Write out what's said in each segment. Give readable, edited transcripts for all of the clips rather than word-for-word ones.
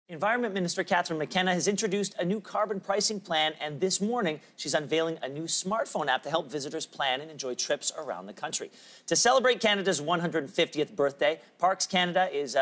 Environment Minister Catherine McKenna has introduced a new carbon pricing plan, and this morning she's unveiling a new smartphone app to help visitors plan and enjoy trips around the country. To celebrate Canada's 150th birthday, Parks Canada is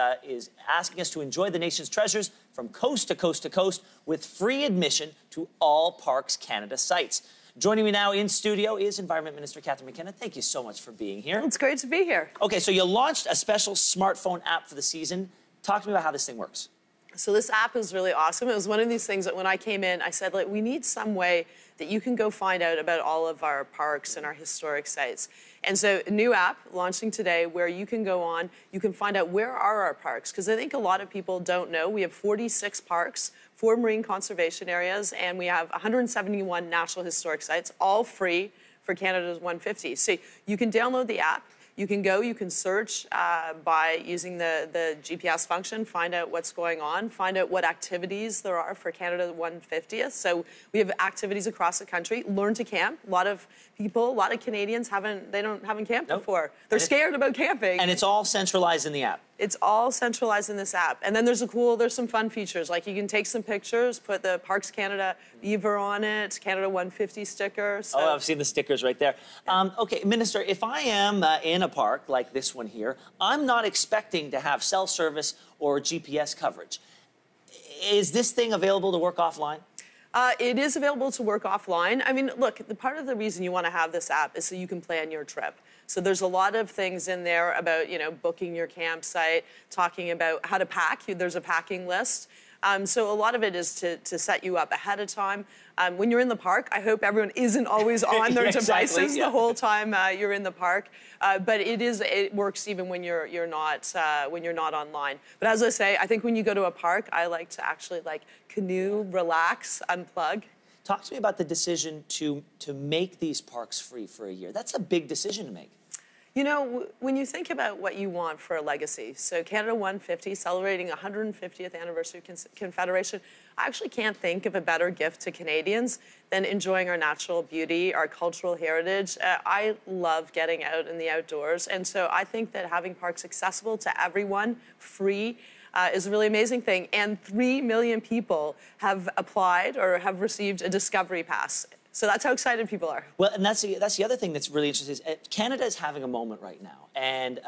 asking us to enjoy the nation's treasures from coast to coast to coast with free admission to all Parks Canada sites. Joining me now in studio is Environment Minister Catherine McKenna. Thank you so much for being here. It's great to be here. Okay, so you launched a special smartphone app for the season. Talk to me about how this thing works. So this app is really awesome. It was one of these things that when I came in, I said, like, we need some way that you can go find out about all of our parks and our historic sites. And so a new app launching today where you can go on, you can find out where are our parks. Because I think a lot of people don't know. We have 46 parks, 4 marine conservation areas, and we have 171 national historic sites, all free for Canada's 150. So you can download the app. You can go, you can search by using the GPS function, find out what's going on, find out what activities there are for Canada 150th. So we have activities across the country. Learn to camp. A lot of people, a lot of Canadians haven't camped before. They're scared about camping. And it's all centralized in the app. It's all centralized in this app. And then there's some fun features. Like you can take some pictures, put the Parks Canada beaver on it, Canada 150 sticker. So. Oh, I've seen the stickers right there. Okay, Minister, if I am in a park like this one here, I'm not expecting to have cell service or GPS coverage. Is this thing available to work offline? It is available to work offline. I mean, look, part of the reason you want to have this app is so you can plan your trip. So there's a lot of things in there about, booking your campsite, talking about how to pack. There's a packing list. So a lot of it is to set you up ahead of time. When you're in the park, I hope everyone isn't always on their devices the whole time you're in the park. But it works even when you're not online. But as I say, I think when you go to a park, I like to actually canoe, relax, unplug. Talk to me about the decision to make these parks free for a year. That's a big decision to make. You know, when you think about what you want for a legacy, so Canada 150, celebrating 150th anniversary Confederation, I actually can't think of a better gift to Canadians than enjoying our natural beauty, our cultural heritage. I love getting out in the outdoors, and so I think that having parks accessible to everyone, free, is a really amazing thing. And 3 million people have applied or have received a Discovery Pass. So that's how excited people are. Well, and that's the other thing that's really interesting is Canada is having a moment right now, and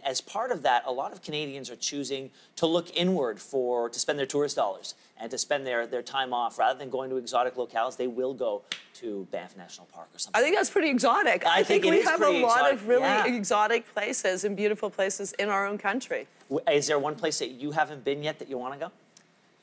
as part of that, a lot of Canadians are choosing to look inward to spend their tourist dollars and to spend their time off rather than going to exotic locales. They will go to Banff National Park or something. I think that's pretty exotic. I think we have a lot of really exotic places and beautiful places in our own country. Is there one place that you haven't been yet that you want to go?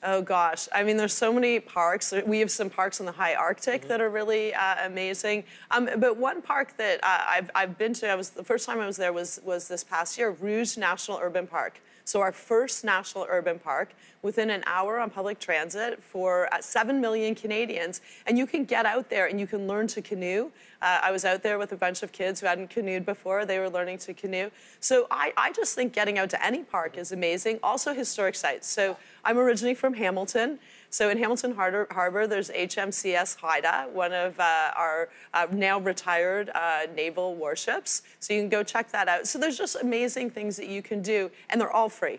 Oh, gosh. I mean, there's so many parks. We have some parks in the high Arctic that are really amazing. But one park that I've been to, the first time I was there was this past year, Rouge National Urban Park. So our first national urban park within an hour on public transit for 7 million Canadians. And you can get out there and you can learn to canoe. I was out there with a bunch of kids who hadn't canoed before. They were learning to canoe. So I just think getting out to any park is amazing. Also historic sites. So I'm originally from Hamilton. So in Hamilton Harbor, there's HMCS Haida, one of our now retired naval warships. So you can go check that out. So there's just amazing things that you can do, and they're all free.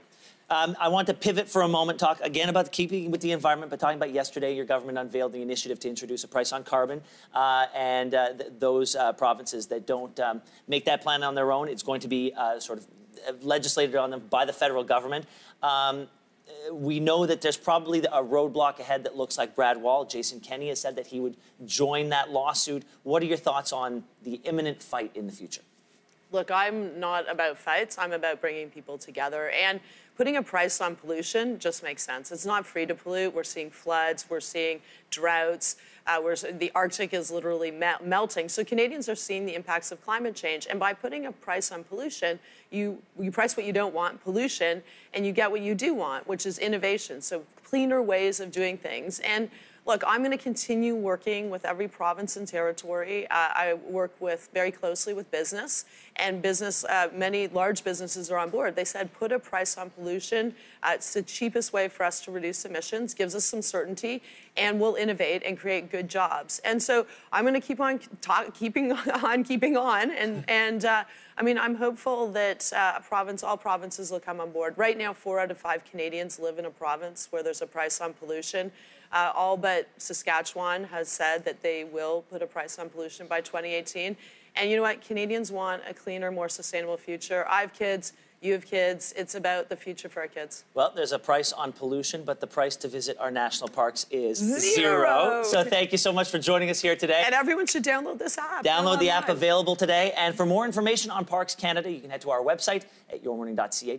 I want to pivot for a moment, talk again about keeping with the environment, but talking about yesterday, your government unveiled the initiative to introduce a price on carbon, and those provinces that don't make that plan on their own, it's going to be sort of legislated on them by the federal government. We know that there's probably a roadblock ahead that looks like Brad Wall. Jason Kenney has said that he would join that lawsuit. What are your thoughts on the imminent fight in the future? Look, I'm not about fights. I'm about bringing people together. And putting a price on pollution just makes sense. It's not free to pollute. We're seeing floods. We're seeing droughts. The Arctic is literally melting. So Canadians are seeing the impacts of climate change. And by putting a price on pollution, you price what you don't want, pollution, and you get what you do want, which is innovation. So cleaner ways of doing things. And look, I'm going to continue working with every province and territory. I work very closely with business, and many large businesses are on board. They said, put a price on pollution. It's the cheapest way for us to reduce emissions, gives us some certainty, and we'll innovate and create good jobs. And so I'm going to keep on keeping on, and I mean, I'm hopeful that all provinces will come on board. Right now, 4 out of 5 Canadians live in a province where there's a price on pollution. All but Saskatchewan has said that they will put a price on pollution by 2018. And you know what? Canadians want a cleaner, more sustainable future. I have kids. You have kids. It's about the future for our kids. Well, there's a price on pollution, but the price to visit our national parks is zero. So thank you so much for joining us here today. And everyone should download this app. Download the app, available today. And for more information on Parks Canada, you can head to our website at yourmorning.ca.